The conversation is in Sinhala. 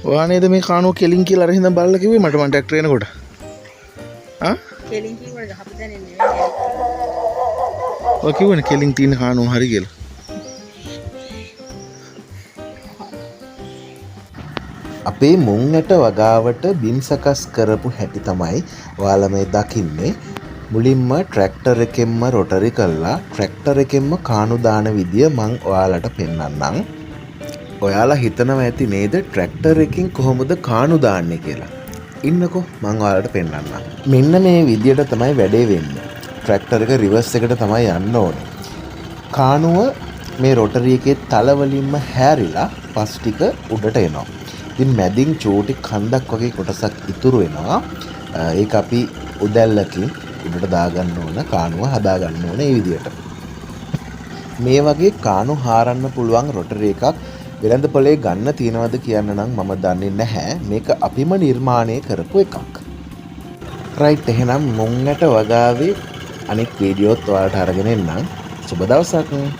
ඔයා නේද මේ කානුව කෙලින් කියලා අර හින්දා බලලා කිව්වේ මට මම ට්‍රැක්ටර් එනකොට. ආ? කෙලින් කිව්වට ගහපු දැනෙන්නේ නෙවෙයි. ඔය කිව්වනේ කෙලින් තියෙන කානුව හරි කියලා. අපේ මුං ඇට වගාවට බිම් සකස් කරපු හැටි තමයි ඔයාලා මේ දකින්නේ. මුලින්ම ට්‍රැක්ටර් එකෙන්ම රොටරි කළා ට්‍රැක්ටර් එකෙන්ම කානු දාන විදිය මං ඔයාලට පෙන්නන්නම්. ඔයාලා හිතනවා ඇති නේද ට්‍රැක්ටර් එකකින් කොහොමද කානු දාන්නේ කියලා. ඉන්නකෝ මං ඔයාලට පෙන්නන්නම්. මෙන්න මේ විදියට තමයි වැඩේ වෙන්නේ. ට්‍රැක්ටර් එක රිවර්ස් එකට තමයි යන්න ඕනේ. කානුව මේ රොටරි එකේ තල වලින්ම හැරිලා පස් ටික උඩට එනවා. ඉතින් මැදින් චූටි කන්දක් වගේ කොටසක් ඉතුරු වෙනවා. ඒක අපි උදැල්ලකින් උඩට දාගන්න ඕන කානුව හදාගන්න ඕන මේ විදියට. මේ වගේ කානු හාරන්න පුළුවන් රොටරි එකක් වෙළඳපොලේ ගන්න තියනවද කියන්න නම් මම දන්නේ නැහැ. මේක අපිම නිර්මාණය කරපු එකක්. රයිට් එහෙනම් මුං ඇට වගාවේ අනෙක් වීඩියෝත් ඔයාලට අරගෙන එන්නම්. සුබ දවසක්.